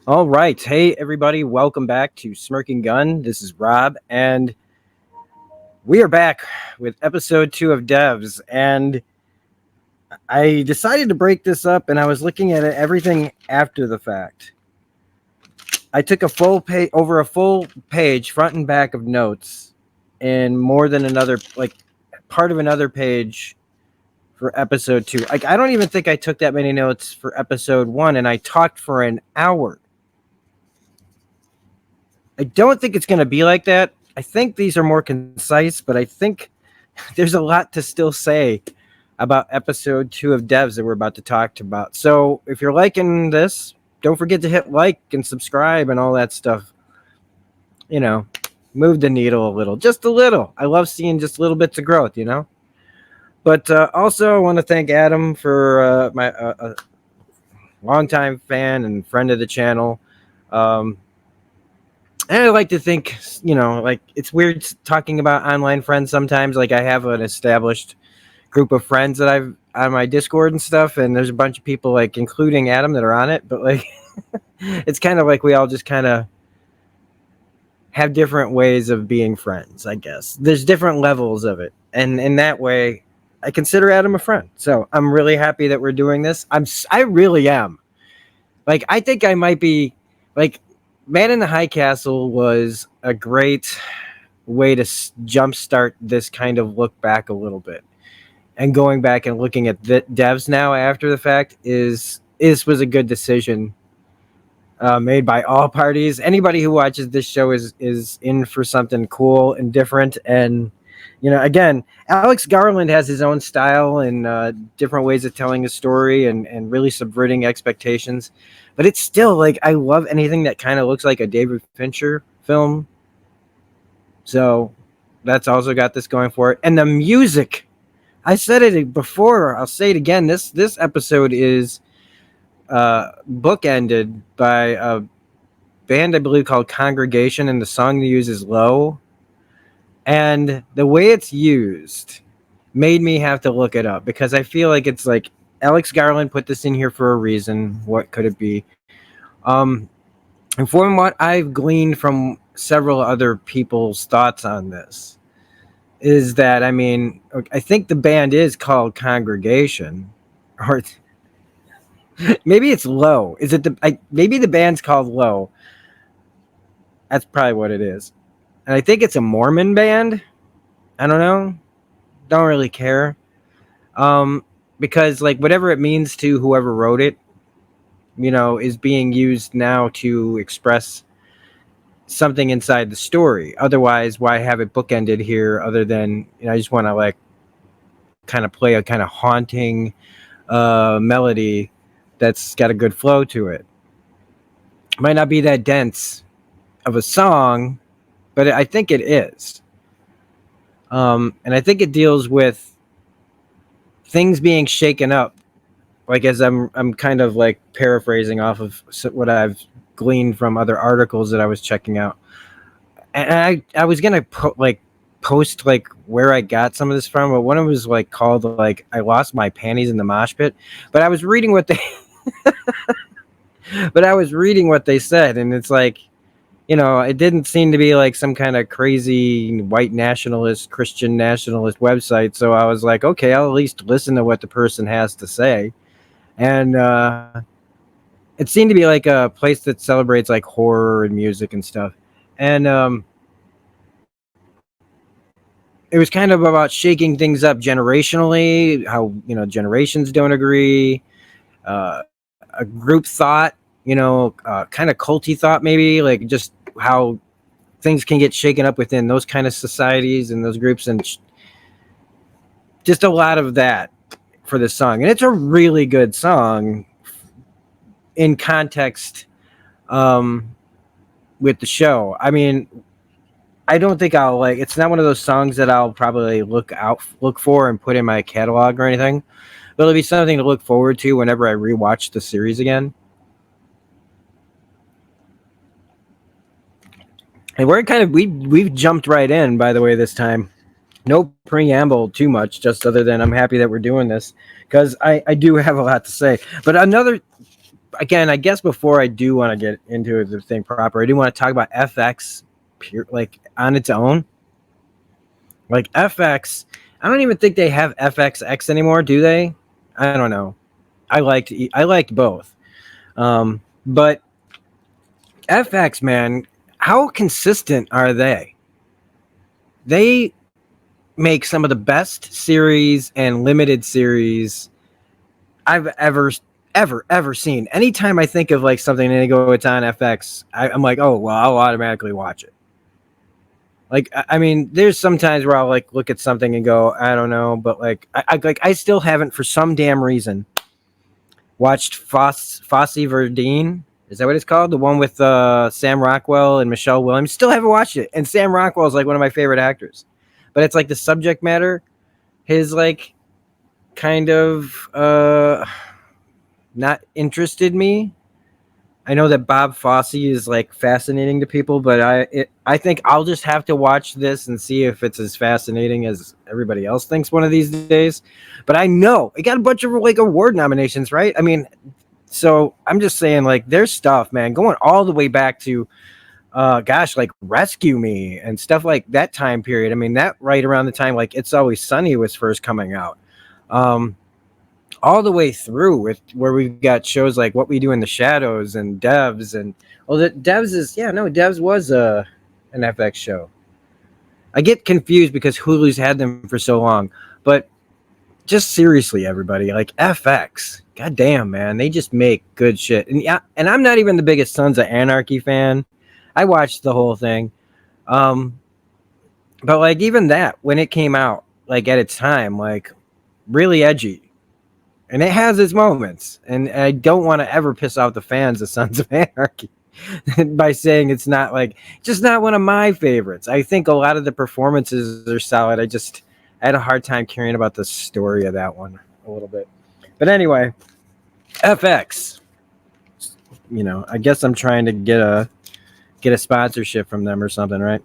All right. Hey, everybody. Welcome back to Smirking Gun. This is Rob, and we are back with episode 2 of DEVS. And I decided to break this up, and I was looking at everything after the fact. I took a full page, over a full page, front and back of notes, and more than another, like part of another page for episode 2. Like, I don't even think I took that many notes for episode 1, and I talked for an hour. I don't think it's going to be like that. I think these are more concise, but I think there's a lot to still say about episode 2 of DEVS that we're about to talk about. So if you're liking this, don't forget to hit like and subscribe and all that stuff. You know, move the needle a little, just a little. I love seeing just little bits of growth, you know. But also, I want to thank Adam for my longtime fan and friend of the channel. And I like to think, you know, like it's weird talking about online friends sometimes. Like I have an established group of friends that I've on my Discord and stuff, and there's a bunch of people, like including Adam, that are on it. But like, it's kind of like we all just kind of have different ways of being friends, I guess. There's different levels of it, and in that way, I consider Adam a friend. So I'm really happy that we're doing this. I really am. Like, I think I might be like. Man in the High Castle was a great way to jumpstart this kind of look back a little bit, and going back and looking at the DEVS now after the fact was a good decision made by all parties. Anybody who watches this show is in for something cool and different. And you know, again, Alex Garland has his own style and different ways of telling a story and really subverting expectations. But it's still like I love anything that kind of looks like a David Fincher film. So that's also got this going for it. And the music, I said it before, I'll say it again. This episode is bookended by a band I believe called Congregation, and the song they use is Low. And the way it's used made me have to look it up, because I feel like it's like Alex Garland put this in here for a reason. What could it be? And from what I've gleaned from several other people's thoughts on this, is that, I mean, I think the band is called Congregation, or maybe it's Low. Is it maybe the band's called Low? That's probably what it is. And I think it's a Mormon band. I don't know. Don't really care. Because like whatever it means to whoever wrote it, you know, is being used now to express something inside the story. Otherwise, why have it bookended here other than, you know, I just want to like kind of play a kind of haunting melody that's got a good flow to it. Might not be that dense of a song, but I think it is. And I think it deals with things being shaken up. Like, as I'm kind of like paraphrasing off of what I've gleaned from other articles that I was checking out. And I was going to post like where I got some of this from, but one of them was like called like I lost my panties in the mosh pit. But I was reading what they said, and it's like, you know, it didn't seem to be like some kind of crazy white nationalist, Christian nationalist website. So I was like, okay, I'll at least listen to what the person has to say. And it seemed to be like a place that celebrates like horror and music and stuff. And it was kind of about shaking things up generationally, how, you know, generations don't agree, a group thought, you know, kind of culty thought, maybe, like just how things can get shaken up within those kind of societies and those groups, and just a lot of that for this song. And it's a really good song in context with the show. I mean, I don't think I'll like, it's not one of those songs that I'll probably look for and put in my catalog or anything, but it'll be something to look forward to whenever I rewatch the series again. And we're kind of, we've jumped right in, by the way, this time. No preamble too much, just other than I'm happy that we're doing this, because I do have a lot to say. But again, I guess before I do want to get into the thing proper, I do want to talk about FX, like on its own. Like FX, I don't even think they have FXX anymore, do they? I don't know. I liked both, but FX, man, how consistent are they? They make some of the best series and limited series I've ever seen. Anytime I think of like something and they go, it's on FX, I'm like, oh well, I'll automatically watch it. Like, I mean, there's sometimes where I'll like look at something and go, I don't know, but like, I still haven't, for some damn reason, watched Fosse Verdine. Is that what it's called? The one with Sam Rockwell and Michelle Williams. Still haven't watched it, and Sam Rockwell is like one of my favorite actors. But it's like the subject matter, his like kind of not interested me. I know that Bob Fosse is like fascinating to people, but I think I'll just have to watch this and see if it's as fascinating as everybody else thinks one of these days. But I know it got a bunch of like award nominations, right? I mean, so I'm just saying, like, their stuff, man, going all the way back to gosh, like Rescue Me and stuff like that time period. I mean, that right around the time like It's Always Sunny was first coming out. All the way through with where we've got shows like What We Do in the Shadows and DEVS, and DEVS was an FX show. I get confused because Hulu's had them for so long, but just seriously, everybody, like FX, goddamn, man, they just make good shit. And yeah, and I'm not even the biggest Sons of Anarchy fan. I watched the whole thing, but like even that when it came out, like at its time, like really edgy. And it has its moments, and I don't want to ever piss off the fans of Sons of Anarchy by saying it's not like, just not one of my favorites. I think a lot of the performances are solid. I had a hard time caring about the story of that one a little bit. But anyway, FX, you know, I guess I'm trying to get a sponsorship from them or something, right?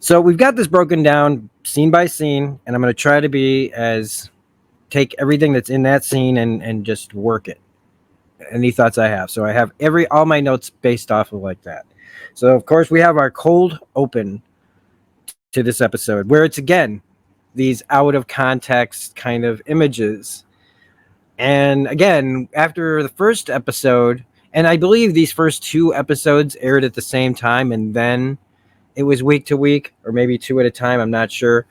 So we've got this broken down scene by scene, and I'm going to try to take everything that's in that scene and just work it. Any thoughts I have. So I have all my notes based off of like that. So of course we have our cold open to this episode where it's again, these out of context kind of images. And again, after the first episode, and I believe these first two episodes aired at the same time, and then it was week to week or maybe two at a time. I'm not sure.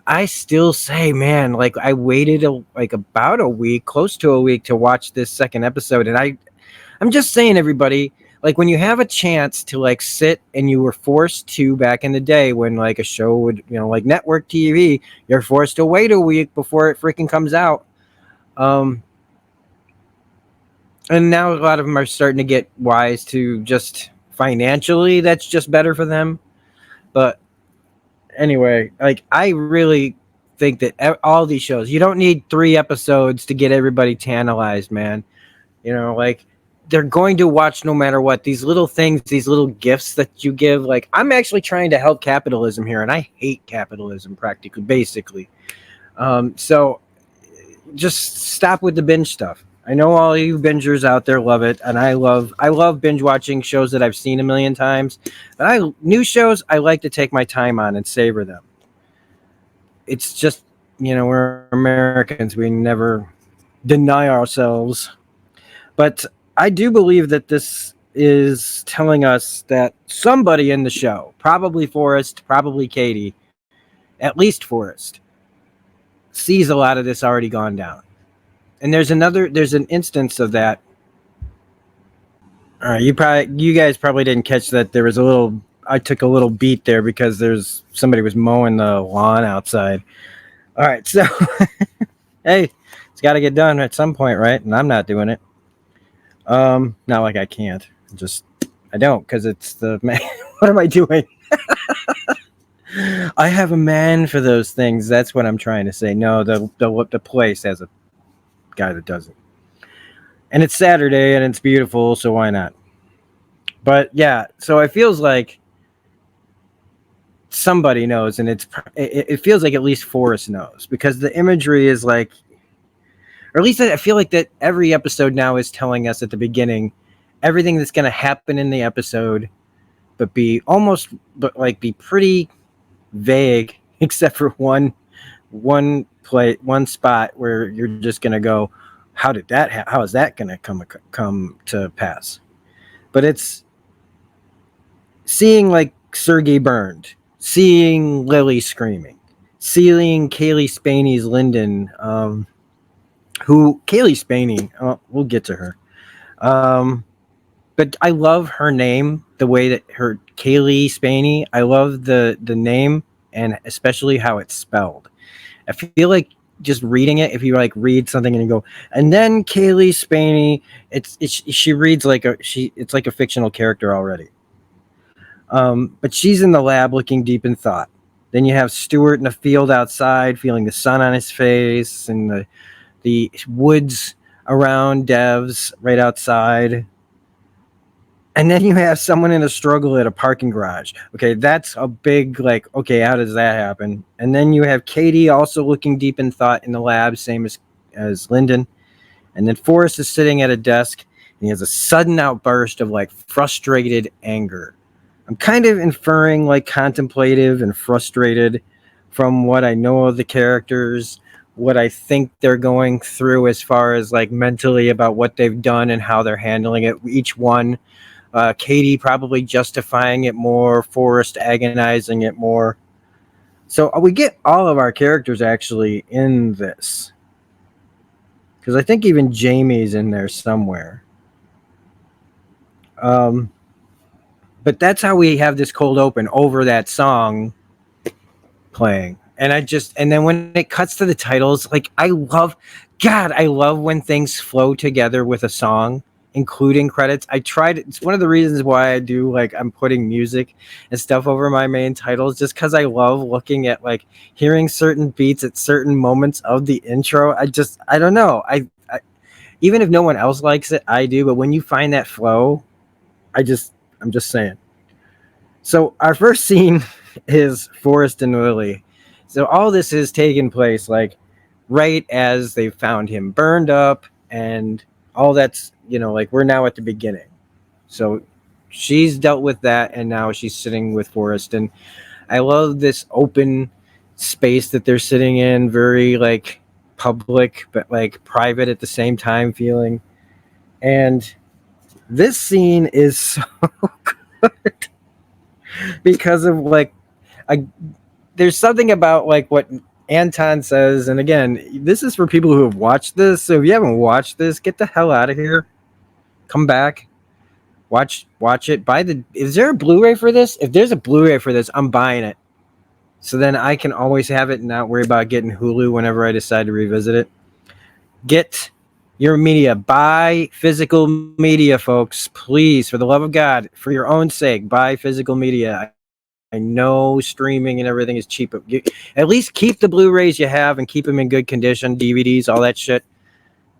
I still say, man, like I waited about a week, close to a week to watch this second episode. And I'm just saying, everybody, like when you have a chance to like sit and you were forced to back in the day when like a show would, you know, like network TV, you're forced to wait a week before it freaking comes out. And now a lot of them are starting to get wise to just financially, that's just better for them. But anyway, like I really think that all these shows, you don't need 3 episodes to get everybody tantalized, man. You know, like they're going to watch no matter what. These little things, these little gifts that you give, like I'm actually trying to help capitalism here, and I hate capitalism basically. So just stop with the binge stuff. I know all you bingers out there love it, and I love binge watching shows that I've seen a million times. But new shows I like to take my time on and savor them. It's just, you know, we're Americans, we never deny ourselves. But I do believe that this is telling us that somebody in the show, probably Forrest, probably Katie, at least Forrest, sees a lot of this already gone down. And there's an instance of that. All right, you guys probably didn't catch that. I took a little beat there because somebody was mowing the lawn outside. All right, so hey, it's got to get done at some point, right? And I'm not doing it. Not like I can't. I don't, because it's the man. What am I doing? I have a man for those things. That's what I'm trying to say. No, the place has a guy that does it, and it's Saturday and it's beautiful, so why not? But yeah, so it feels like somebody knows, and it feels like at least Forrest knows, because the imagery is like or at least I feel like that every episode now is telling us at the beginning everything that's going to happen in the episode, but be pretty vague, except for one spot where you're just going to go, how is that going to come to pass? But it's seeing like Sergey burned, seeing Lily screaming, seeing Kaylee Spaney's Lyndon, who Kaylee Spaney, we'll get to her. But I love her name, the way that her Kaylee Spaney, I love the name, and especially how it's spelled. I feel like just reading it, if you like read something and you go, and then Kaylee Spaney, she reads like it's like a fictional character already. But she's in the lab looking deep in thought. Then you have Stuart in a field outside, feeling the sun on his face, and the woods around DEVS right outside. And then you have someone in a struggle at a parking garage. Okay, that's a big, like, okay, how does that happen? And then you have Katie also looking deep in thought in the lab, same as Lyndon. And then Forrest is sitting at a desk, and he has a sudden outburst of, like, frustrated anger. I'm kind of inferring, like, contemplative and frustrated from what I know of the characters, what I think they're going through as far as, like, mentally about what they've done and how they're handling it, each one. Katie probably justifying it more, Forrest agonizing it more. So we get all of our characters actually in this. Because I think even Jamie's in there somewhere. But that's how we have this cold open over that song playing. And then when it cuts to the titles, like I love when things flow together with a song, including credits. It's one of the reasons why I do, like, I'm putting music and stuff over my main titles, just because I love looking at, like, hearing certain beats at certain moments of the intro. I don't know. I even if no one else likes it, I do. But when you find that flow, I'm just saying. So our first scene is Forrest and Lily. So all this is taking place, like, right as they found him burned up, and all that's, like, we're now at the beginning. So she's dealt with that, and now she's sitting with Forrest. And I love this open space that they're sitting in, very, like, public, but, like, private at the same time feeling. And this scene is so good because of, like, there's something about, like, what Anton says, and again, this is for people who have watched this. So if you haven't watched this, get the hell out of here. Come back. Watch it. Is there a Blu-ray for this? If there's a Blu-ray for this, I'm buying it. So then I can always have it and not worry about getting Hulu whenever I decide to revisit it. Get your media. Buy physical media, folks. Please, for the love of God, for your own sake, buy physical media. I know streaming and everything is cheap, but at least keep the Blu-rays you have and keep them in good condition, DVDs, all that shit.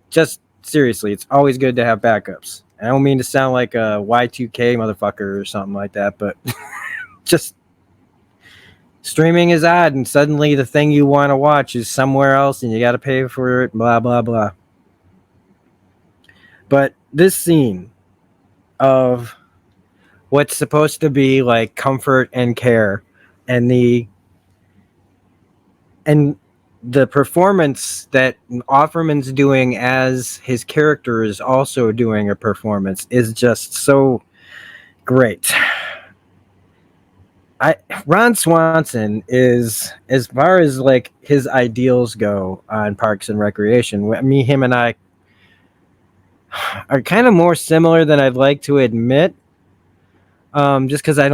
Just seriously, it's always good to have backups. I don't mean to sound like a Y2K motherfucker or something like that, but just streaming is odd, and suddenly the thing you want to watch is somewhere else, and you got to pay for it, blah, blah, blah. But this scene of what's supposed to be like comfort and care, and the performance that Offerman's doing as his character is also doing a performance is just so great. Ron Swanson is, as far as like his ideals go on Parks and Recreation, him and I are kind of more similar than I'd like to admit. Just because I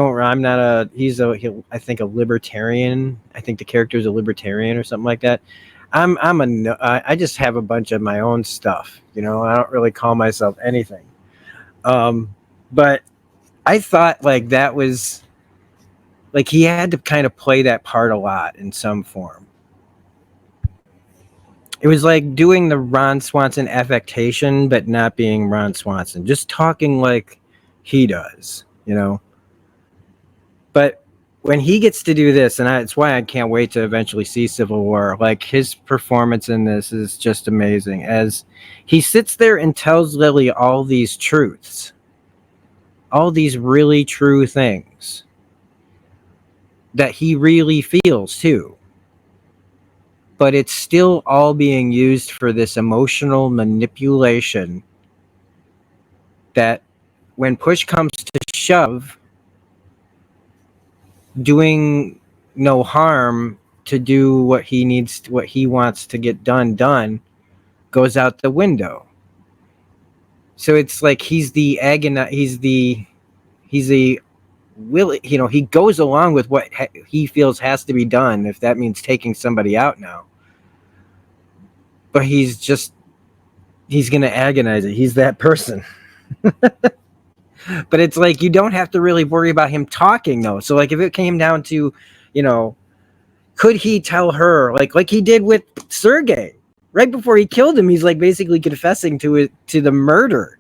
think a libertarian. I think the character is a libertarian or something like that. I just have a bunch of my own stuff, I don't really call myself anything. But I thought like that was like, he had to kind of play that part a lot in some form. It was like doing the Ron Swanson affectation, but not being Ron Swanson, just talking like he does. But when he gets to do this, and it's why I can't wait to eventually see Civil War. Like, his performance in this is just amazing, as he sits there and tells Lily all these truths, all these really true things that he really feels too. But it's still all being used for this emotional manipulation that, when push comes to shove, doing no harm to do what he needs, what he wants to get done, goes out the window. So it's like he's the will, he goes along with what he feels has to be done, if that means taking somebody out now. But he's going to agonize it. He's that person. But it's like, you don't have to really worry about him talking, though. So like, if it came down to, could he tell her, like he did with Sergei right before he killed him? He's like basically confessing to the murder.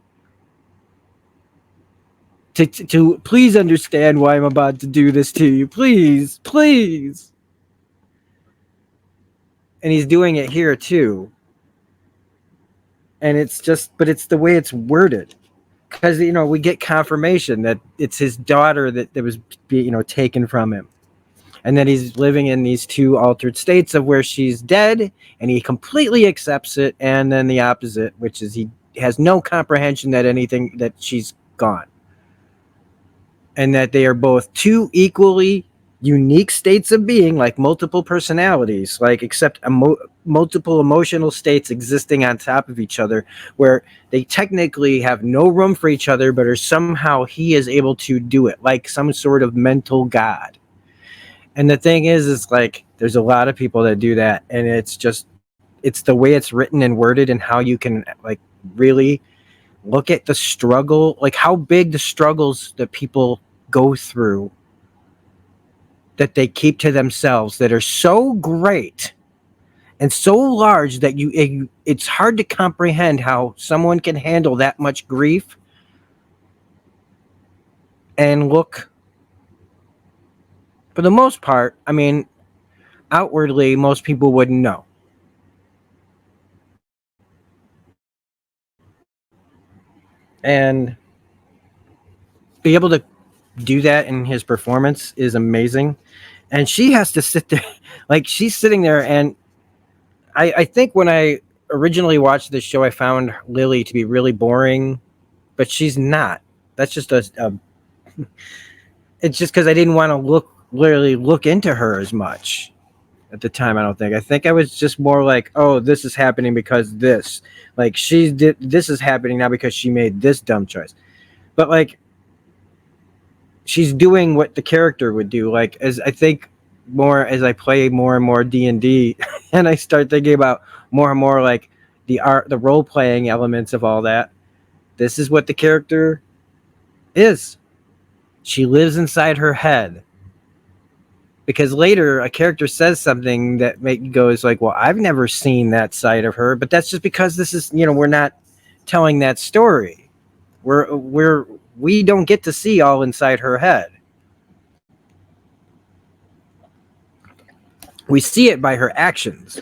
To please understand why I'm about to do this to you, please. And he's doing it here too. And it's but it's the way it's worded. Because, we get confirmation that it's his daughter that was, taken from him. And that he's living in these two altered states of where she's dead, and he completely accepts it. And then the opposite, which is he has no comprehension that she's gone. And that they are both two equally unique states of being, like multiple personalities, like except multiple emotional states existing on top of each other, where they technically have no room for each other, but are somehow he is able to do it, like some sort of mental god. And the thing is like, there's a lot of people that do that, and it's the way it's written and worded, and how you can like really look at the struggle, like how big the struggles that people go through that they keep to themselves, that are so great and so large that it's hard to comprehend how someone can handle that much grief and look, for the most part, I mean, outwardly, most people wouldn't know. And be able to do that in his performance is amazing. And she has to sit there, like she's sitting there, and I think when I originally watched this show, I found Lily to be really boring, but she's not. That's just it's just because I didn't want to look into her as much at the time. I think I was just more like, oh, this is happening because this, like this is happening now because she made this dumb choice. But like, she's doing what the character would do. Like, as I think more as I play more and more D&D, and I start thinking about more and more like the role playing elements of all that. This is what the character is. She lives inside her head. Because later a character says something that goes like, well, I've never seen that side of her, but that's just because this is, we're not telling that story. We don't get to see all inside her head. We see it by her actions,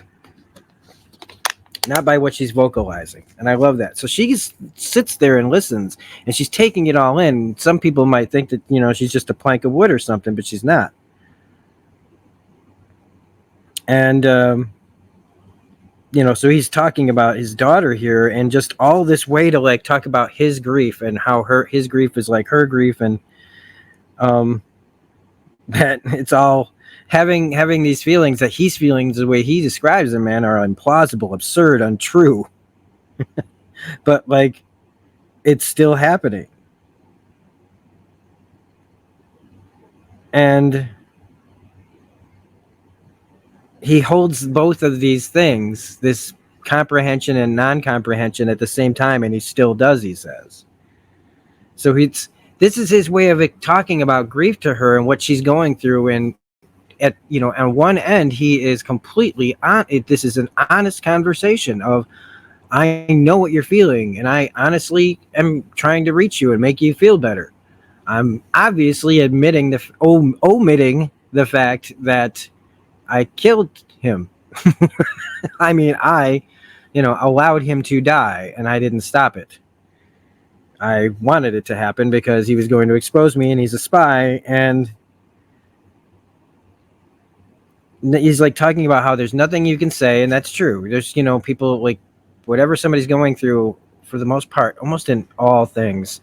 not by what she's vocalizing. And I love that. So she sits there and listens, and she's taking it all in. Some people might think that, she's just a plank of wood or something, but she's not. And, so he's talking about his daughter here, and just all this way to like talk about his grief and how his grief is like her grief, and that it's all having these feelings that he's feeling the way he describes them, man, are implausible, absurd, untrue. But like, it's still happening. And he holds both of these things, this comprehension and non-comprehension, at the same time, and he still does, he says. So this is his way of talking about grief to her and what she's going through. And on one end, he is completely on it. This is an honest conversation of, I know what you're feeling, and I honestly am trying to reach you and make you feel better. I'm obviously omitting the fact that I killed him. I mean, I allowed him to die, and I didn't stop it. I wanted it to happen because he was going to expose me, and he's a spy, and he's like talking about how there's nothing you can say, and that's true. There's, people like whatever somebody's going through, for the most part, almost in all things,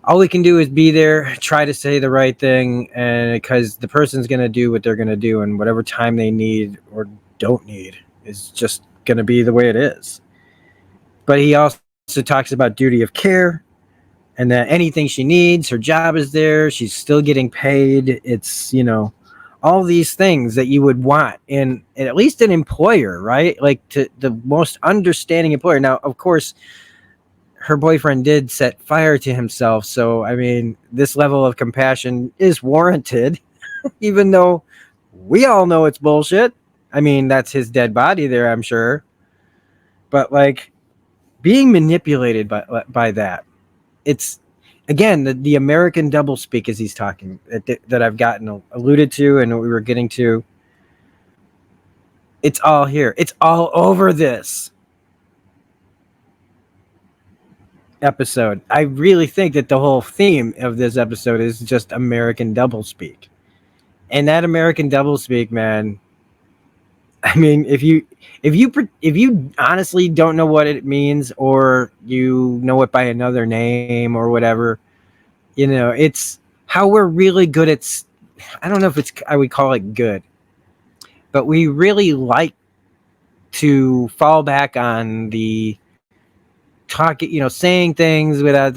all we can do is be there, try to say the right thing, and because the person's going to do what they're going to do, and whatever time they need or don't need is just going to be the way it is. But he also talks about duty of care, and that anything she needs, her job is there, she's still getting paid. It's, all these things that you would want in at least an employer, right? Like, to the most understanding employer. Now, of course, her boyfriend did set fire to himself, so I mean, this level of compassion is warranted, even though we all know it's bullshit. I mean, that's his dead body there, I'm sure. But like, being manipulated by that, it's, again, the American doublespeak, as he's talking, that I've gotten alluded to and we were getting to. It's all here. It's all over this episode. I really think that the whole theme of this episode is just American doublespeak. And that American doublespeak, man, I mean, if you honestly don't know what it means, or you know it by another name or whatever, it's how we're really good at, I don't know if I would call it good, but we really like to fall back on the talking, saying things without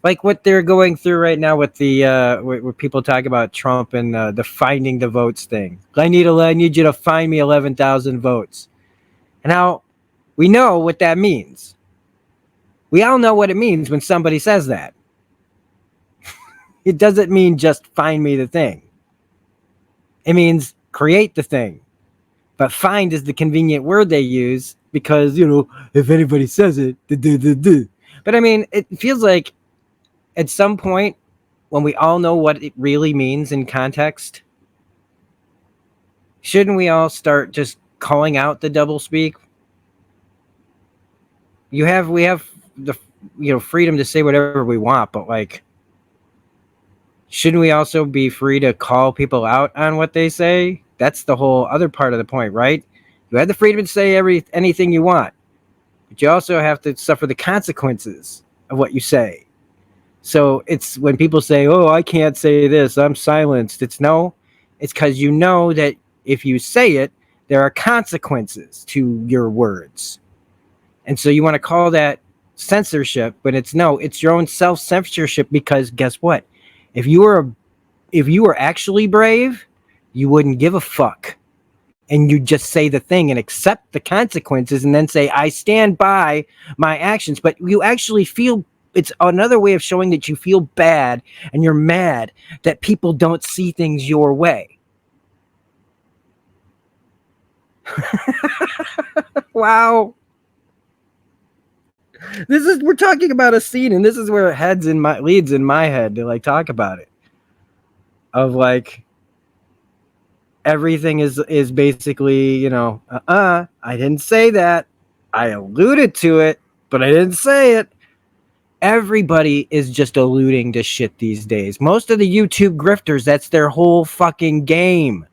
like what they're going through right now with the where people talk about Trump and the finding the votes thing. I need you to find me 11,000 votes. And now we know what that means. We all know what it means when somebody says that. It doesn't mean just find me the thing. It means create the thing. But find is the convenient word they use because, if anybody says it, But I mean, it feels like at some point when we all know what it really means in context, shouldn't we all start just calling out the doublespeak? We have the freedom to say whatever we want, but like, shouldn't we also be free to call people out on what they say? That's the whole other part of the point, right? You have the freedom to say anything you want, but you also have to suffer the consequences of what you say. So it's when people say, "Oh, I can't say this, I'm silenced." It's because you know that if you say it, there are consequences to your words. And so you want to call that censorship, but it's your own self-censorship, because guess what? If you were actually brave, you wouldn't give a fuck. And you just say the thing and accept the consequences and then say, I stand by my actions. But you actually feel, it's another way of showing that you feel bad and you're mad that people don't see things your way. Wow. We're talking about a scene, and this is where it leads in my head to like talk about it. Of like, everything is basically, I didn't say that. I alluded to it, but I didn't say it. Everybody is just alluding to shit these days. Most of the YouTube grifters, that's their whole fucking game.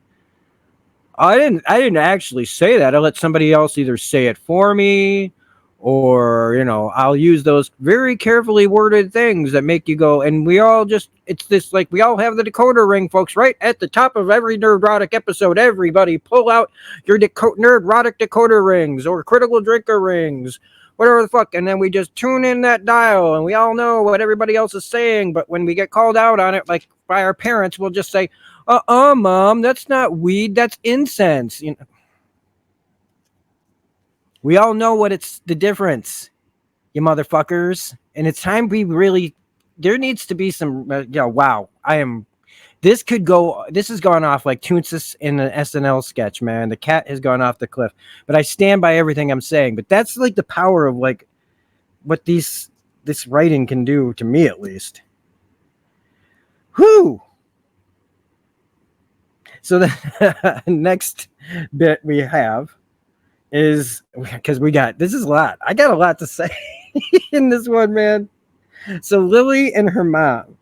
I didn't actually say that. I let somebody else either say it for me, or I'll use those very carefully worded things that make you go, and we all just, it's this, like, we all have the decoder ring, folks, right at the top of every Nerdrotic episode. Everybody pull out your Nerdrotic decoder rings or critical drinker rings, whatever the fuck, and then we just tune in that dial, and we all know what everybody else is saying. But when we get called out on it, like by our parents, we'll just say, Mom, that's not weed, that's incense. We all know what it's the difference, you motherfuckers. And it's time there needs to be some, wow. This has gone off like Toonsis in an SNL sketch, man. The cat has gone off the cliff. But I stand by everything I'm saying. But that's like the power of like what this writing can do, to me at least. Whew. So the next bit we have is, because this is a lot. I got a lot to say in this one, man. So Lily and her mom,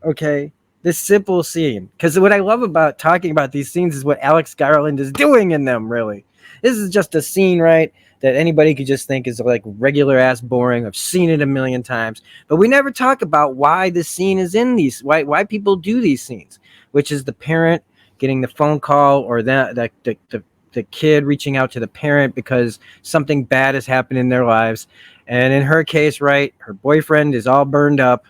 okay, this simple scene. Because what I love about talking about these scenes is what Alex Garland is doing in them, really. This is just a scene, right, that anybody could just think is like regular ass boring. I've seen it a million times. But we never talk about why this scene is in these, why people do these scenes, which is the parent getting the phone call, or the kid reaching out to the parent because something bad has happened in their lives. And in her case, right, her boyfriend is all burned up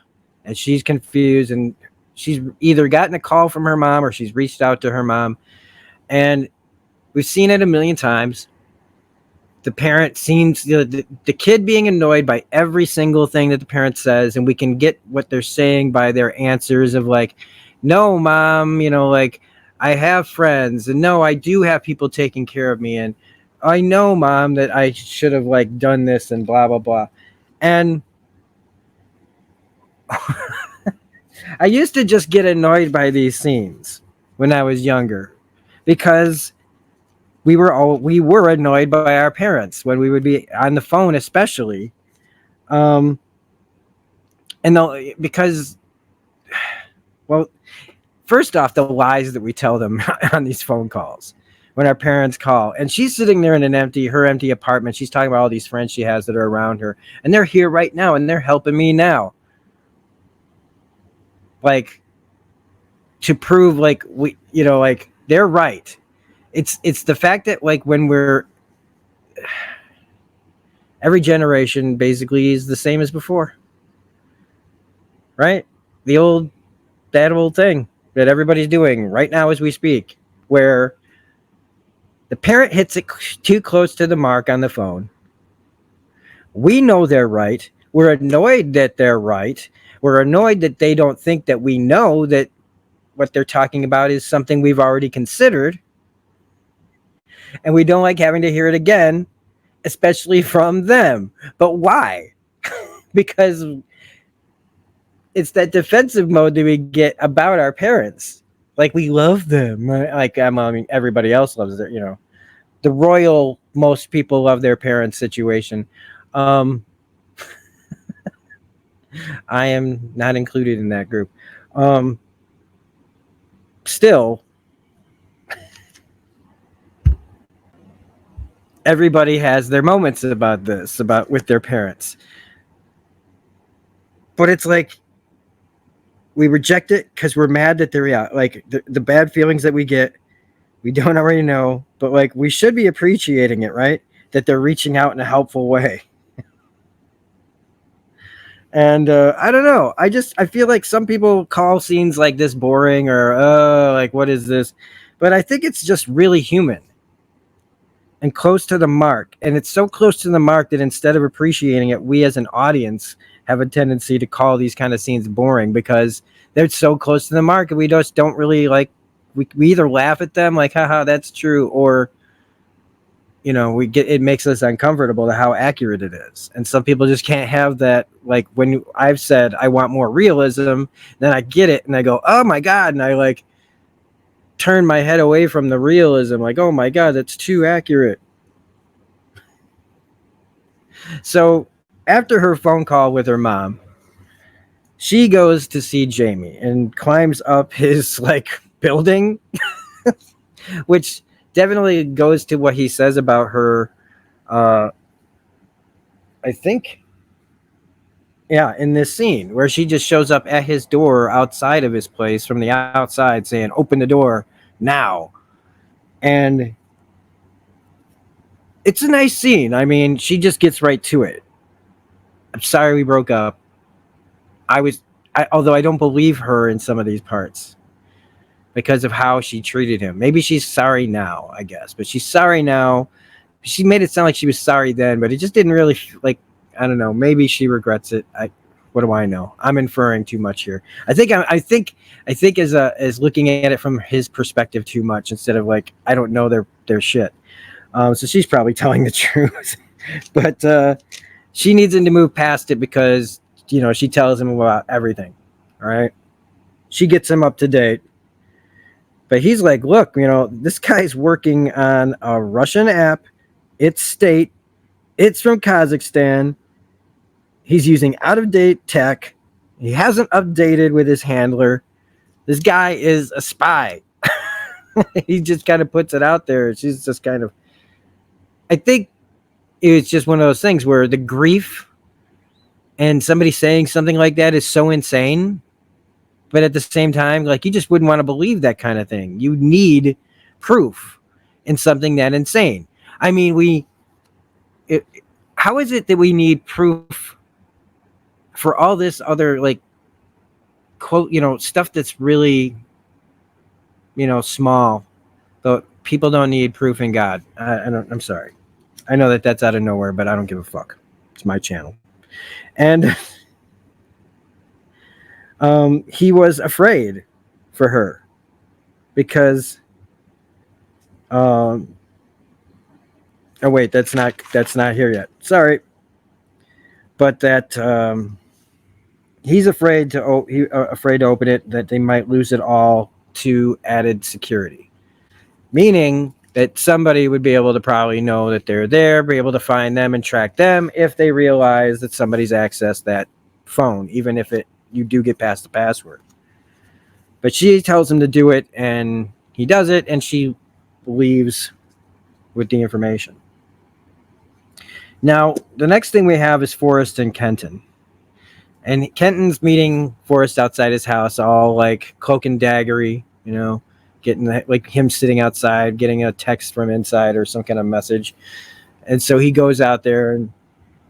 and she's confused, and she's either gotten a call from her mom or she's reached out to her mom. And we've seen it a million times. The parent seems, the kid being annoyed by every single thing that the parent says, and we can get what they're saying by their answers of like, no, mom, like, I have friends, and no, I do have people taking care of me, and I know, mom, that I should have like done this and blah, blah, blah. And I used to just get annoyed by these scenes when I was younger, because we were annoyed by our parents when we would be on the phone, especially, because, well, first off, the lies that we tell them on these phone calls when our parents call, and she's sitting there in her empty apartment. She's talking about all these friends she has that are around her, and they're here right now, and they're helping me now, like, to prove like like they're right. It's the fact that like when every generation basically is the same as before, right? That old thing that everybody's doing right now as we speak, where the parent hits it too close to the mark on the phone. We know they're right. We're annoyed that they're right. We're annoyed that they don't think that we know that what they're talking about is something we've already considered. And we don't like having to hear it again, especially from them. But why? Because it's that defensive mode that we get about our parents. Like, we love them. Like, I mean, everybody else loves their, the royal, most people love their parents situation. I am not included in that group. Still, everybody has their moments about this, with their parents. But it's like, we reject it because we're mad that they're like the bad feelings that we get, we don't already know, but like we should be appreciating it, right? That they're reaching out in a helpful way. And I don't know. I feel like some people call scenes like this boring, or like, what is this? But I think it's just really human and close to the mark. And it's so close to the mark that instead of appreciating it, we as an audience have a tendency to call these kind of scenes boring because they're so close to the mark, and we just don't really like, we either laugh at them like, haha, that's true, or it makes us uncomfortable to how accurate it is. And some people just can't have that. Like, when I've said I want more realism, then I get it and I go, oh my God, and I like turn my head away from the realism, like, oh my God, that's too accurate. So after her phone call with her mom, she goes to see Jamie and climbs up his like building, which definitely goes to what he says about her. I think, yeah, in this scene where she just shows up at his door outside of his place from the outside saying, open the door now. And it's a nice scene. I mean, she just gets right to it. I'm sorry we broke up. Although I don't believe her in some of these parts because of how she treated him. Maybe she's sorry now, I guess, but she's sorry now. She made it sound like she was sorry then, but it just didn't really, like, I don't know. Maybe she regrets it. What do I know? I'm inferring too much here. I think as looking at it from his perspective too much instead of like, I don't know their shit. So she's probably telling the truth, but she needs him to move past it because, she tells him about everything. All right. She gets him up to date. But he's like, look, this guy's working on a Russian app. It's state. It's from Kazakhstan. He's using out-of-date tech. He hasn't updated with his handler. This guy is a spy. He just kind of puts it out there. She's just kind of, I think it's just one of those things where the grief and somebody saying something like that is so insane. But at the same time, like, you just wouldn't want to believe that kind of thing. You need proof in something that insane. I mean, how is it that we need proof for all this other, like, quote, stuff that's really, small? But people don't need proof in God. I'm sorry. I know that that's out of nowhere, but I don't give a fuck. It's my channel. And he was afraid for her because oh wait, that's not here yet. Sorry. But that he's afraid to open it, that they might lose it all to added security. Meaning that somebody would be able to probably know that they're there, be able to find them and track them if they realize that somebody's accessed that phone, even if you do get past the password. But she tells him to do it, and he does it, and she leaves with the information. Now, the next thing we have is Forrest and Kenton. And Kenton's meeting Forrest outside his house, all like cloak and daggery, getting like him sitting outside, getting a text from inside or some kind of message. And so he goes out there, and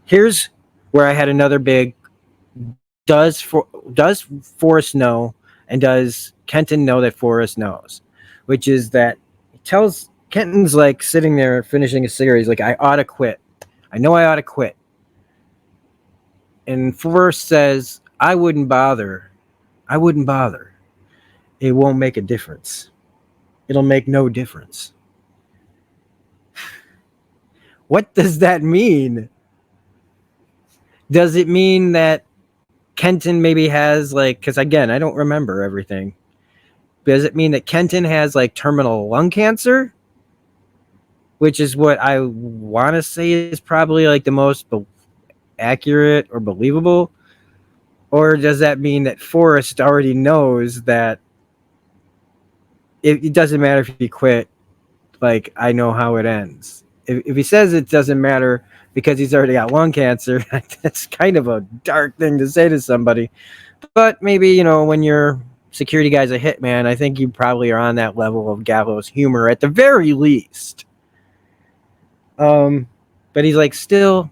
here's where I had another big, does Forrest know, and does Kenton know that Forrest knows? Which is that he tells Kenton's like sitting there finishing a cigarette. He's like, I ought to quit. I know I ought to quit. And Forrest says, I wouldn't bother. It won't make a difference. It'll make no difference. What does that mean? Does it mean that Kenton maybe has like, because again, I don't remember everything. Does it mean that Kenton has like terminal lung cancer? Which is what I want to say is probably like the most accurate or believable. Or does that mean that Forrest already knows that it doesn't matter if he quit, like, I know how it ends. If he says it doesn't matter because he's already got lung cancer, that's kind of a dark thing to say to somebody. But maybe, when your security guy's a hitman, I think you probably are on that level of gallows humor at the very least. But he's like, still,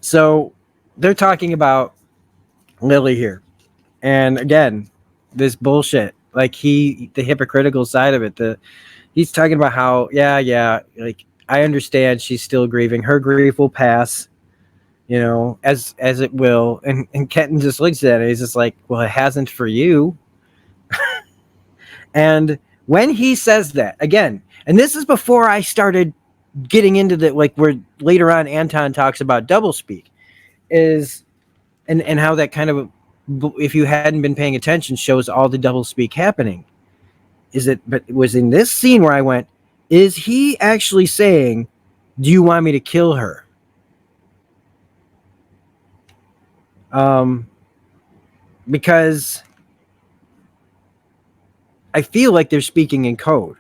so they're talking about Lily here. And again, this bullshit, like the hypocritical side of it, he's talking about how, like, I understand she's still grieving. Her grief will pass, as it will. And Kenton just looks at it. He's just like, well, it hasn't for you. And when he says that, again, and this is before I started getting into the, like, where later on Anton talks about doublespeak, and how that kind of, if you hadn't been paying attention, shows all the doublespeak happening. But it was in this scene where I went, is he actually saying, do you want me to kill her? Because I feel like they're speaking in code.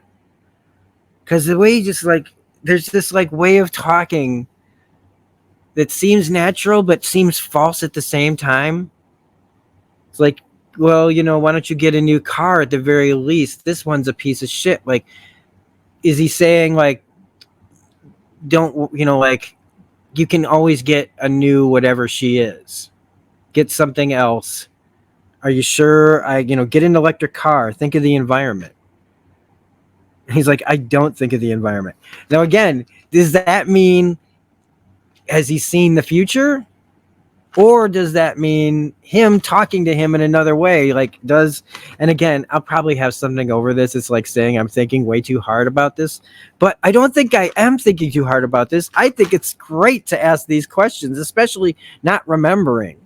Because the way just like, there's this like way of talking that seems natural but seems false at the same time. It's like, well, why don't you get a new car at the very least? This one's a piece of shit. Like, is he saying like, don't, like, you can always get a new whatever she is. Get something else. Are you sure? Get an electric car. Think of the environment. He's like, I don't think of the environment. Now, again, does that mean, has he seen the future? Or does that mean him talking to him in another way? And again, I'll probably have something over this. It's like saying I'm thinking way too hard about this, but I don't think I am thinking too hard about this. I think it's great to ask these questions, especially not remembering.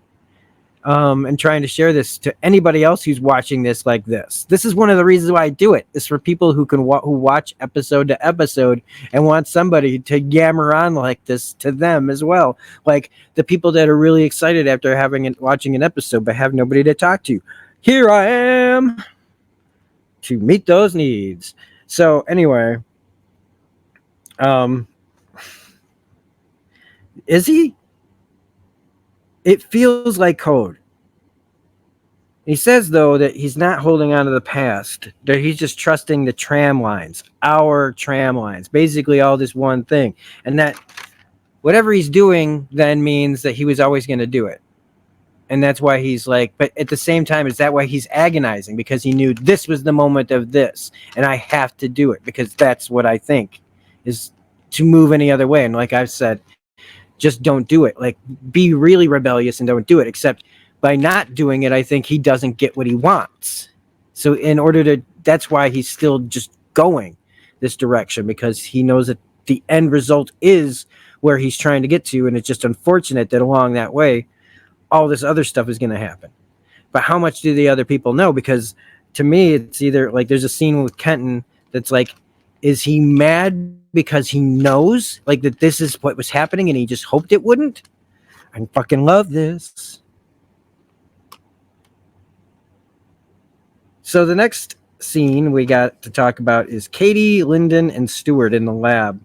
And trying to share this to anybody else who's watching this like this. This is one of the reasons why I do it. It's for people who can who watch episode to episode and want somebody to yammer on like this to them as well. Like the people that are really excited after watching an episode but have nobody to talk to. Here I am to meet those needs. So anyway, is he? It feels like code. He says, though, that he's not holding on to the past, that he's just trusting the tram lines, our tram lines, basically all this one thing. And that whatever he's doing then means that he was always going to do it. And that's why he's like, but at the same time, is that why he's agonizing? Because he knew this was the moment of this, and I have to do it because that's what I think is to move any other way. And like I've said, just don't do it. Like, be really rebellious and don't do it. Except by not doing it, I think he doesn't get what he wants. So that's why he's still just going this direction, because he knows that the end result is where he's trying to get to. And it's just unfortunate that along that way, all this other stuff is going to happen. But how much do the other people know? Because to me, it's either like there's a scene with Kenton that's like, is he mad because he knows like that this is what was happening and he just hoped it wouldn't? I fucking love this. So the next scene we got to talk about is Katie, Lyndon, and Stuart in the lab.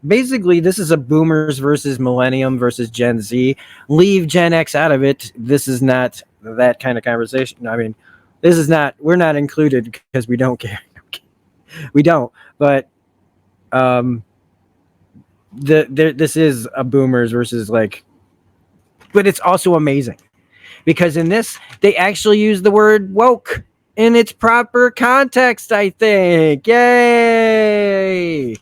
Basically, this is a boomers versus millennium versus Gen Z. Leave Gen X out of it. This is not that kind of conversation. I mean, we're not included because we don't care. We don't. But this is a boomers versus like, but it's also amazing because in this they actually use the word woke in its proper context, I think. Yay!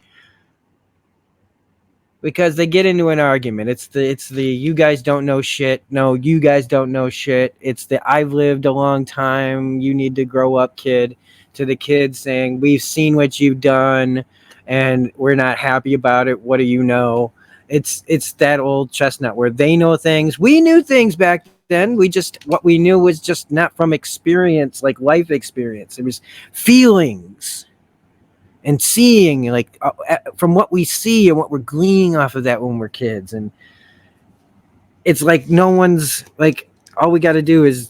Because they get into an argument. It's the you guys don't know shit. No, you guys don't know shit. It's the I've lived a long time. You need to grow up, kid. To the kids saying, we've seen what you've done and we're not happy about it. What do you know? It's that old chestnut where they know things. We knew things back then. What we knew was just not from experience, like life experience. It was feelings and seeing, like from what we see and what we're gleaning off of that when we're kids. And it's like no one's like, all we got to do is,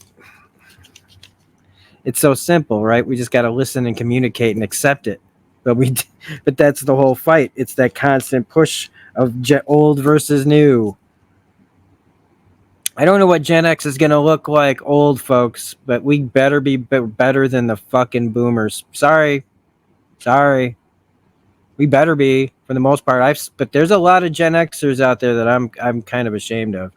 it's so simple, right? We just got to listen and communicate and accept it. But that's the whole fight. It's that constant push of old versus new. I don't know what Gen X is going to look like, old folks, but we better be better than the fucking boomers. Sorry. We better be for the most part. But there's a lot of Gen Xers out there that I'm kind of ashamed of.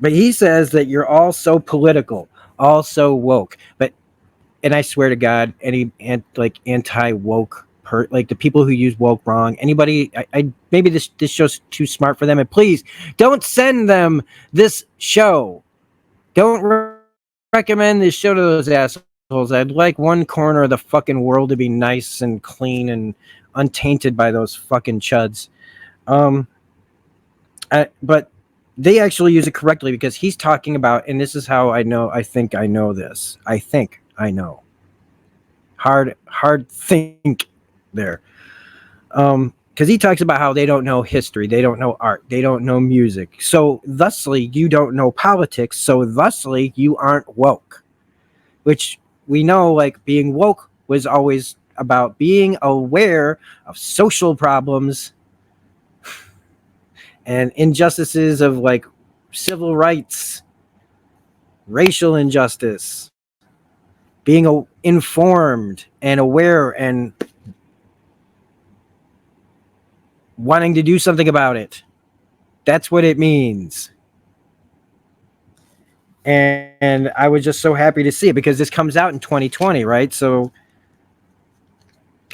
But he says that you're all so political, all so woke. And I swear to God, any anti-woke, like the people who use woke wrong, anybody, maybe this show's too smart for them. And please don't send them this show. Don't recommend this show to those assholes. I'd like one corner of the fucking world to be nice and clean and untainted by those fucking chuds. But they actually use it correctly because he's talking about, and this is how I know, I think I know this. I think I know. Hard think there. Because he talks about how they don't know history, they don't know art, they don't know music. So thusly, you don't know politics. So thusly, you aren't woke. Which we know, like, being woke was always about being aware of social problems and injustices of like civil rights, racial injustice, being informed and aware and wanting to do something about it. That's what it means. And I was just so happy to see it because this comes out in 2020, right? So,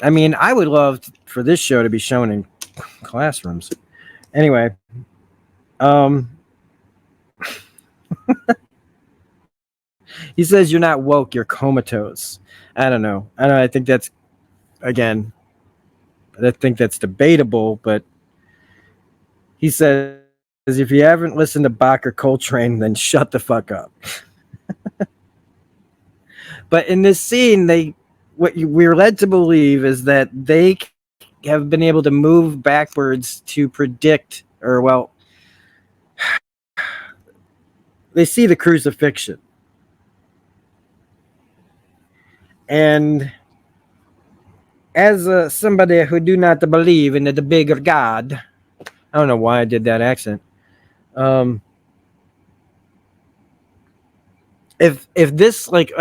I mean, I would love for this show to be shown in classrooms. Anyway, um, he says you're not woke, you're comatose. I don't know. I don't know. I think that's again. I think that's debatable, but he says if you haven't listened to Bach or Coltrane, then shut the fuck up. But in this scene, we're led to believe is that they have been able to move backwards to predict, or well, they see the crucifixion. And as somebody who do not believe in the bigger God, I don't know why I did that accent. If this like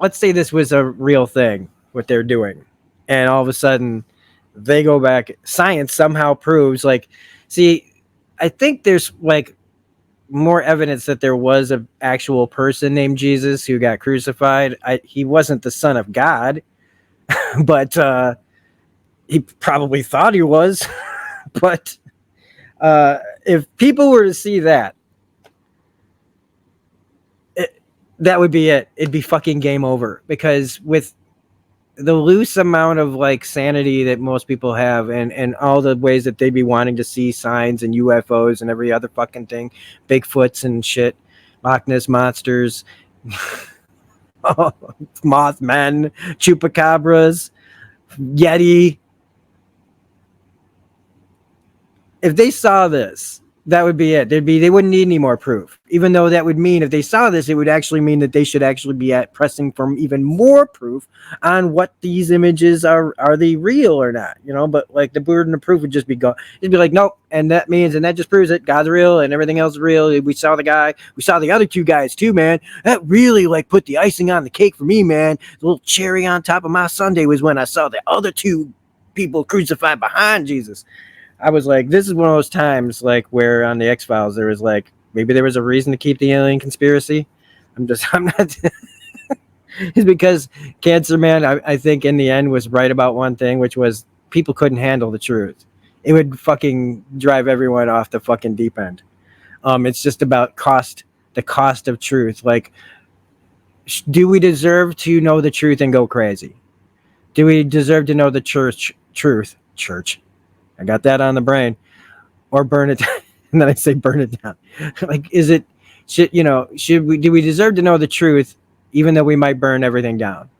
let's say this was a real thing, what they're doing, and all of a sudden they go back, science somehow proves like, see, I think there's like more evidence that there was an actual person named Jesus who got crucified. He wasn't the son of God, but he probably thought he was. But if people were to see that, that would be it. It'd be fucking game over, because with the loose amount of like sanity that most people have, and all the ways that they'd be wanting to see signs and UFOs and every other fucking thing, Bigfoots and shit, Loch Ness monsters, Mothman, chupacabras, Yeti. If they saw this, that would be it. They wouldn't need any more proof. Even though that would mean if they saw this, it would actually mean that they should actually be pressing for even more proof on what these images are they real or not, you know? But like the burden of proof would just be gone. It'd be like, nope, and that means, and that just proves it, God's real and everything else is real. We saw the guy, we saw the other two guys too, man. That really like put the icing on the cake for me, man. The little cherry on top of my sundae was when I saw the other two people crucified behind Jesus. I was like, this is one of those times like where on the X-Files there was like, maybe there was a reason to keep the alien conspiracy. I'm not. It's because Cancer Man, I think in the end was right about one thing, which was people couldn't handle the truth. It would fucking drive everyone off the fucking deep end. It's just about the cost of truth. Like, do we deserve to know the truth and go crazy? Do we deserve to know the truth? I got that on the brain, or burn it down. And then I say burn it down. Like, do we deserve to know the truth even though we might burn everything down?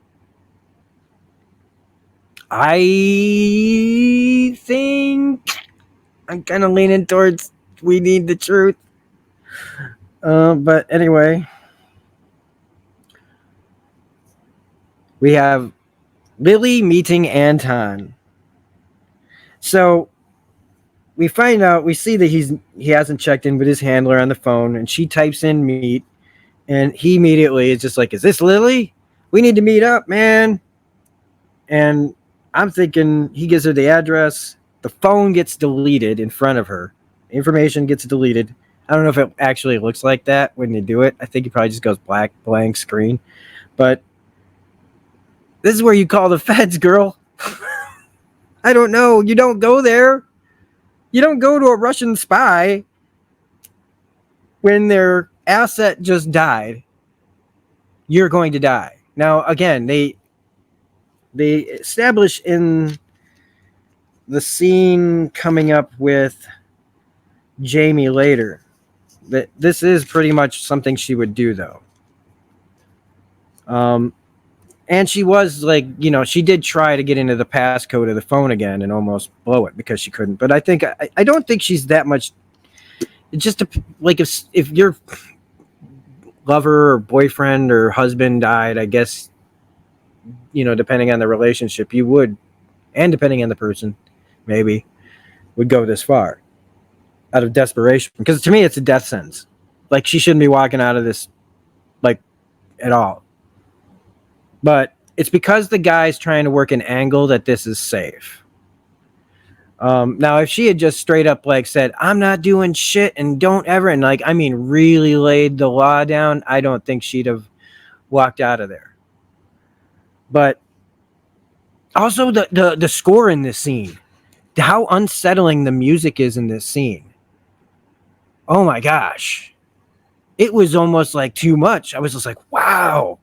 I think I'm kind of leaning towards we need the truth. But anyway, we have Lily meeting Anton. So we find out, we see that he hasn't checked in with his handler on the phone, and she types in meet, and he immediately is just like, is this Lily? We need to meet up, man. And I'm thinking he gives her the address. The phone gets deleted in front of her. Information gets deleted. I don't know if it actually looks like that when you do it. I think it probably just goes blank screen. But this is where you call the feds, girl. I don't know. You don't go there. You don't go to a Russian spy when their asset just died. You're going to die. Now, again, they establish in the scene coming up with Jamie later that this is pretty much something she would do, though. And she was like, she did try to get into the passcode of the phone again and almost blow it because she couldn't. But I don't think she's that much. Just like if your lover or boyfriend or husband died, I guess, depending on the relationship, you would, and depending on the person, maybe would go this far out of desperation. Because to me, it's a death sentence. Like, she shouldn't be walking out of this, like, at all. But it's because the guy's trying to work an angle that this is safe. Now, if she had just straight up like said, I'm not doing shit and don't ever, and like, I mean, really laid the law down, I don't think she'd have walked out of there. But also the score in this scene, how unsettling the music is in this scene. oh my gosh, it was almost like too much. I was just like, wow.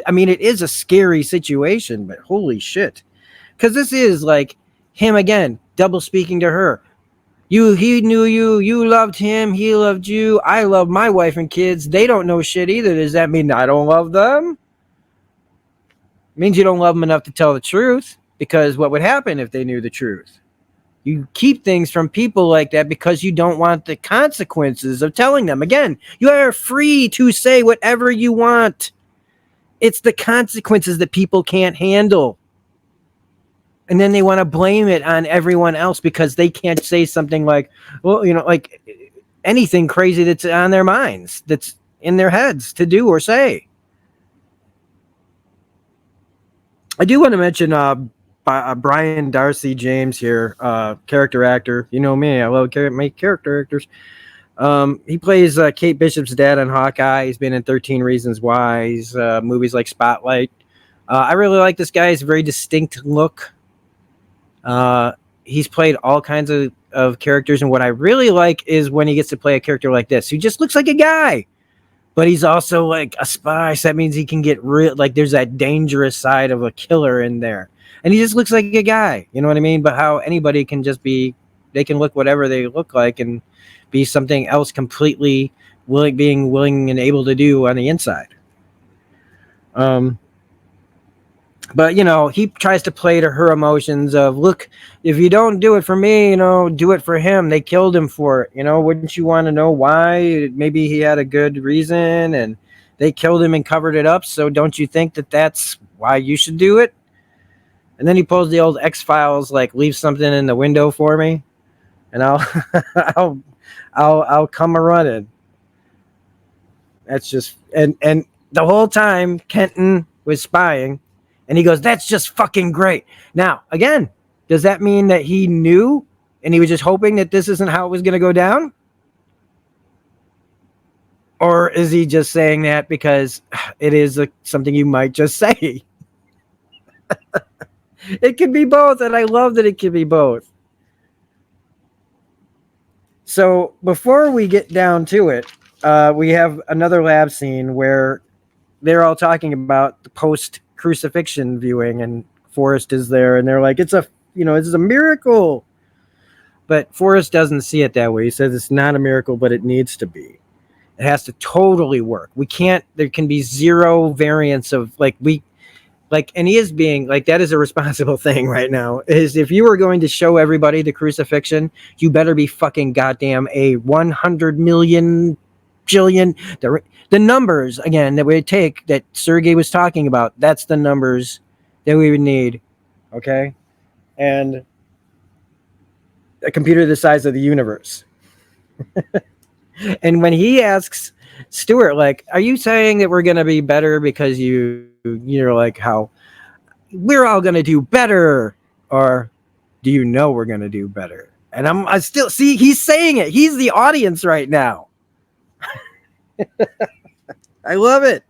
I mean, it is a scary situation, but holy shit. Because this is like him again, double speaking to her. He knew you, you loved him, he loved you. I love my wife and kids. They don't know shit either. Does that mean I don't love them? It means you don't love them enough to tell the truth. Because what would happen if they knew the truth? You keep things from people like that because you don't want the consequences of telling them. Again, you are free to say whatever you want. It's the consequences that people can't handle. And then they want to blame it on everyone else because they can't say something like, well, like anything crazy that's on their minds, that's in their heads to do or say. I do want to mention Brian Darcy James here, character actor. You know me, I love make character actors. He plays Kate Bishop's dad on Hawkeye. He's been in 13 Reasons Why. He's movies like Spotlight. I really like this guy. He's a very distinct look. He's played all kinds of characters, and what I really like is when he gets to play a character like this, who just looks like a guy, but he's also like a spy. So that means he can get real, like there's that dangerous side of a killer in there, and he just looks like a guy. You know what I mean? But how anybody can just be, they can look whatever they look like and be something else completely being willing and able to do on the inside. But, he tries to play to her emotions of, look, if you don't do it for me, do it for him. They killed him for it. Wouldn't you want to know why? Maybe he had a good reason and they killed him and covered it up. So don't you think that that's why you should do it? And then he pulls the old X-Files, like, leave something in the window for me and I'll come a running. That's just, and the whole time Kenton was spying. And he goes, that's just fucking great. Now, again, does that mean that he knew and he was just hoping that this isn't how it was going to go down? Or is he just saying that because it is something you might just say? It could be both, and I love that it could be both. So before we get down to it, we have another lab scene where they're all talking about the post-crucifixion viewing, and Forrest is there, and they're like, it's a miracle. But Forrest doesn't see it that way. He says it's not a miracle, but it needs to be. It has to totally work. There can be zero variance of and he is being like, that is a responsible thing right now, is if you are going to show everybody the crucifixion, you better be fucking goddamn a 100 million jillion, the numbers again that would take, that Sergey was talking about, that's the numbers that we would need. Okay. And a computer the size of the universe. And when he asks Stuart, like, are you saying that we're going to be better because you're like, how we're all going to do better, or do you know we're going to do better? And I still see he's saying it. He's the audience right now. I love it.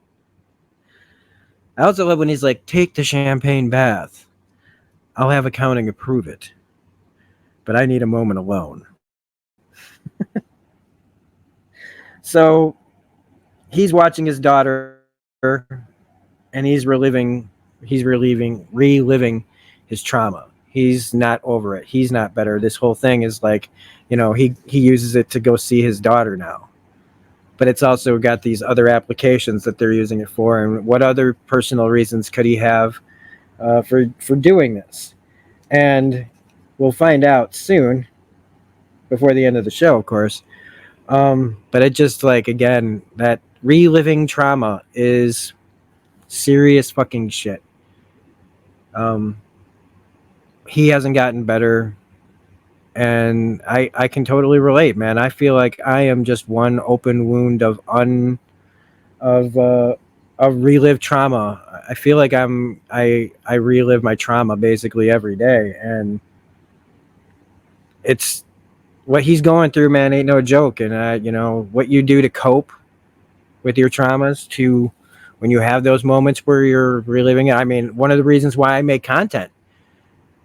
I also love when he's like, take the champagne bath. I'll have accounting approve it, but I need a moment alone. So he's watching his daughter and he's reliving his trauma. He's not over it. He's not better. This whole thing is like, he uses it to go see his daughter now. But it's also got these other applications that they're using it for. And what other personal reasons could he have for doing this? And we'll find out soon, before the end of the show, of course. But it just, like, again, that reliving trauma is serious fucking shit. He hasn't gotten better, and I can totally relate, man. I feel like I am just one open wound of relived trauma. I feel like I relive my trauma basically every day, and it's what he's going through, man, ain't no joke. And what you do to cope with your traumas, to when you have those moments where you're reliving it. I mean, one of the reasons why I make content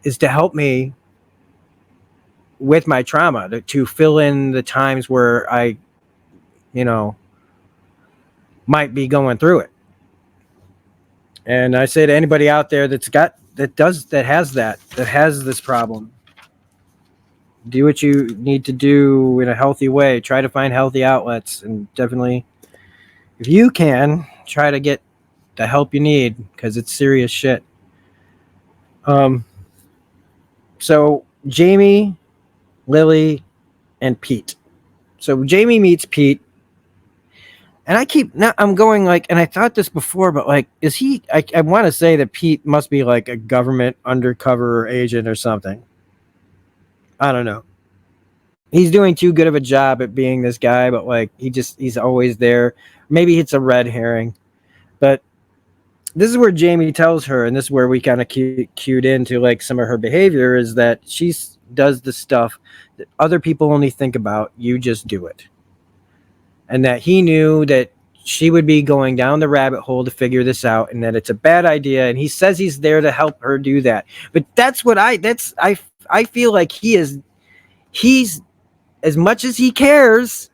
is to help me with my trauma to fill in the times where I, you know, might be going through it. And I say to anybody out there that has this problem, do what you need to do in a healthy way. Try to find healthy outlets, and definitely, if you can, try to get the help you need, because it's serious shit. So Jamie, Lily, and Pete. So Jamie meets Pete, and I'm going like, and I thought this before, but like, is he? I want to say that Pete must be like a government undercover agent or something. I don't know. He's doing too good of a job at being this guy, but like he's always there. Maybe it's a red herring, but this is where Jamie tells her, and this is where we kind of cued into like some of her behavior, is that she does the stuff that other people only think about. You just do it. And that he knew that she would be going down the rabbit hole to figure this out, and that it's a bad idea. And he says he's there to help her do that. But I feel like he's, as much as he cares,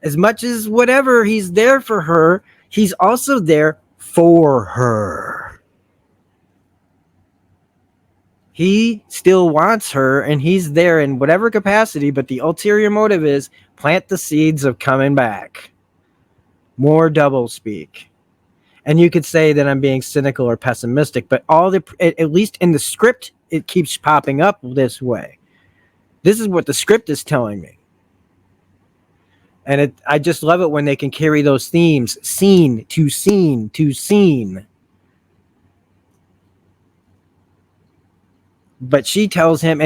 as much as whatever, he's there for her, he's also there for her. He still wants her, and he's there in whatever capacity, but the ulterior motive is plant the seeds of coming back. More double speak. And you could say that I'm being cynical or pessimistic, but at least in the script, it keeps popping up this way. This is what the script is telling me. And I just love it when they can carry those themes, scene to scene to scene. But she tells him,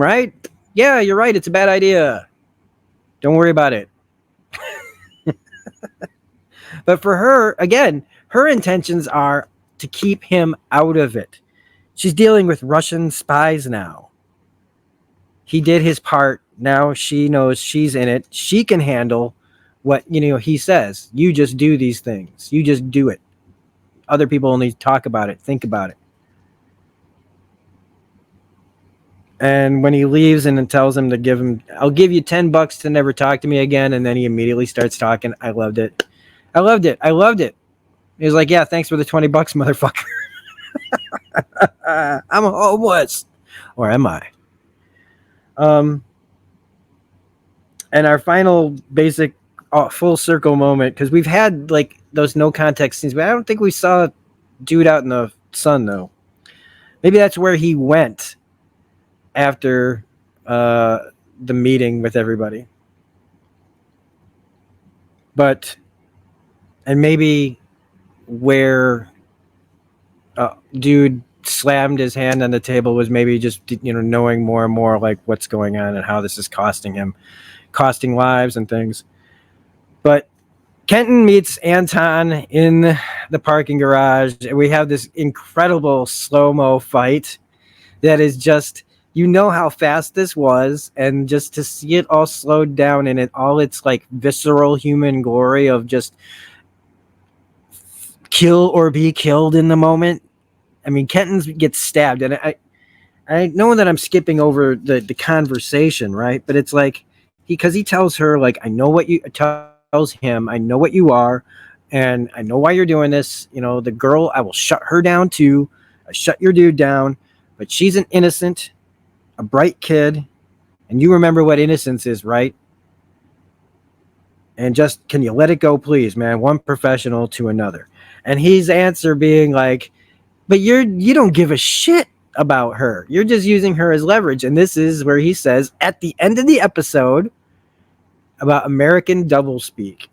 right? Yeah, you're right. It's a bad idea. Don't worry about it. But for her, again, her intentions are to keep him out of it. She's dealing with Russian spies now. He did his part. Now she knows she's in it. She can handle what, he says. You just do these things. You just do it. Other people only talk about it, think about it. And when he leaves and then tells him I'll give you $10 to never talk to me again. And then he immediately starts talking. I loved it. He was like, yeah, thanks for the $20, motherfucker. I'm homeless. Or am I? And our final basic full circle moment, because we've had like those no context scenes, but I don't think we saw dude out in the sun though. Maybe that's where he went after the meeting with everybody. And maybe where dude slammed his hand on the table was maybe just, knowing more and more like what's going on and how this is costing lives and things. But Kenton meets Anton in the parking garage, and we have this incredible slow-mo fight that is just, how fast this was, and just to see it all slowed down and all its like visceral human glory of just kill or be killed in the moment. I mean, Kenton gets stabbed, and I know that I'm skipping over the conversation, right? But it's like because he tells her like, I know what you tells him, I know what you are, and I know why you're doing this. The girl, I will shut her down too. I shut your dude down, but she's an innocent, a bright kid, and you remember what innocence is, right? And just, can you let it go, please, man? One professional to another. And his answer being like, but you don't give a shit about her. You're just using her as leverage. And this is where he says at the end of the episode about American doublespeak.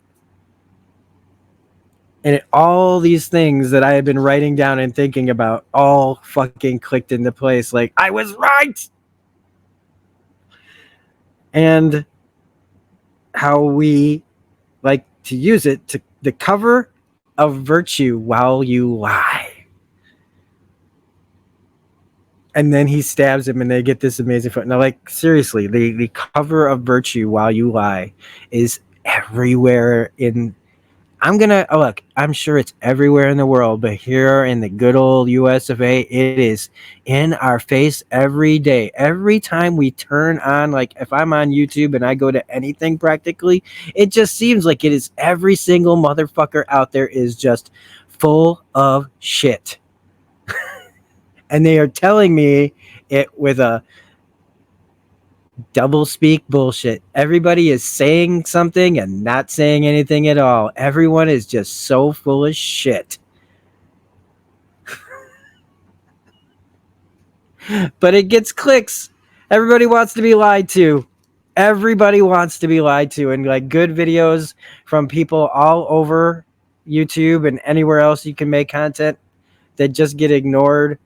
And all these things that I had been writing down and thinking about all fucking clicked into place. Like, I was right. And how we like to use it to the cover of virtue while you lie. And then he stabs him and they get this amazing foot. Now, like, seriously, the cover of virtue while you lie is everywhere in I'm gonna look. I'm sure it's everywhere in the world, but here in the good old U.S. of A., it is in our face every day. Every time we turn on, like if I'm on YouTube and I go to anything practically, it just seems like it is every single motherfucker out there is just full of shit, and they are telling me it with a double speak bullshit. Everybody is saying something and not saying anything at all. Everyone is just so full of shit. But it gets clicks. Everybody wants to be lied to. Everybody wants to be lied to. And like good videos from people all over YouTube and anywhere else you can make content that just get ignored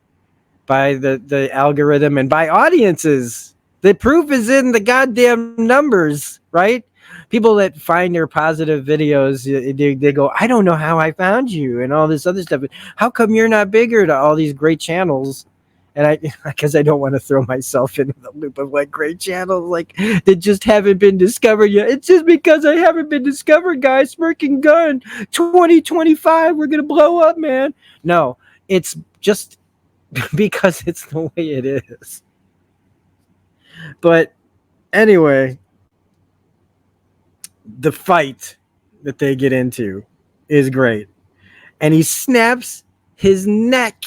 by the algorithm and by audiences. The proof is in the goddamn numbers, right? People that find their positive videos, they go, I don't know how I found you and all this other stuff. How come you're not bigger to all these great channels? And because I don't want to throw myself into the loop of like great channels like that just haven't been discovered yet. It's just because I haven't been discovered, guys. Smirking Gun 2025, we're gonna blow up, man. No, it's just because it's the way it is. But anyway, the fight that they get into is great. And he snaps his neck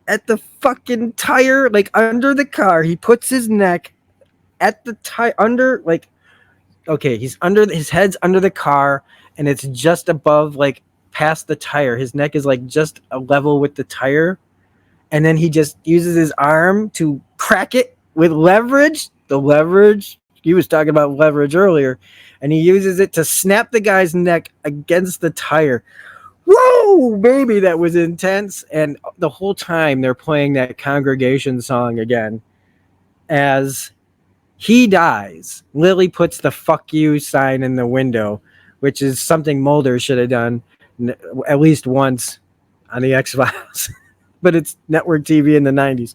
at the fucking tire, like under the car. He puts his neck at the tire, under, like, okay, he's under, his head's under the car, and it's just above, like, past the tire. His neck is, like, just a level with the tire. And then he just uses his arm to crack it with leverage. The leverage, he was talking about leverage earlier, and he uses it to snap the guy's neck against the tire. Whoa, baby, that was intense. And the whole time they're playing that congregation song again. As he dies, Lily puts the fuck you sign in the window, which is something Mulder should have done at least once on the X-Files. But it's network TV in the 90s.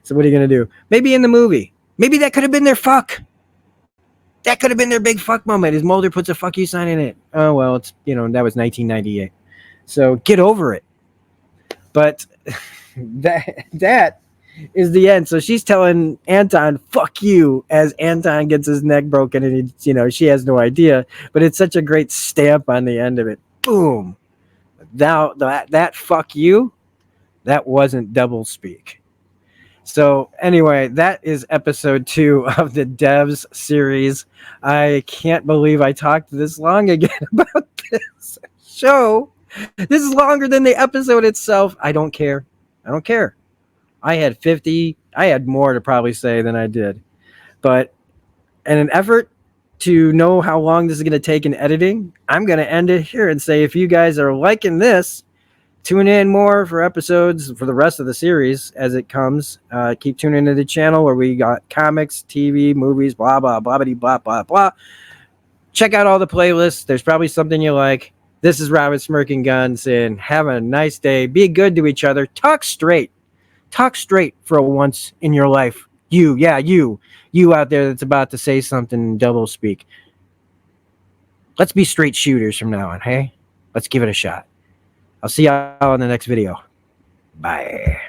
So what are you going to do? Maybe in the movie. Maybe that could have been their fuck. That could have been their big fuck moment, is Mulder puts a fuck you sign in it. Oh, well, it's, you know, that was 1998. So get over it. But that is the end. So she's telling Anton, fuck you, as Anton gets his neck broken, and he, you know, she has no idea. But it's such a great stamp on the end of it. Boom. Now that fuck you, that wasn't double speak. So anyway, that is episode 2 of the DEVS series. I can't believe I talked this long again about this show. This is longer than the episode itself. I don't care. I don't care. I had more to probably say than I did. But in an effort to know how long this is going to take in editing, I'm going to end it here and say, if you guys are liking this, tune in more for episodes for the rest of the series as it comes. Keep tuning into the channel where we got comics, TV, movies, blah, blah, blah, blah, blah, blah, blah. Check out all the playlists. There's probably something you like. This is Robert Smirking Gun saying, have a nice day. Be good to each other. Talk straight. Talk straight for once in your life. You out there that's about to say something double speak. Let's be straight shooters from now on, hey? Let's give it a shot. I'll see y'all in the next video. Bye.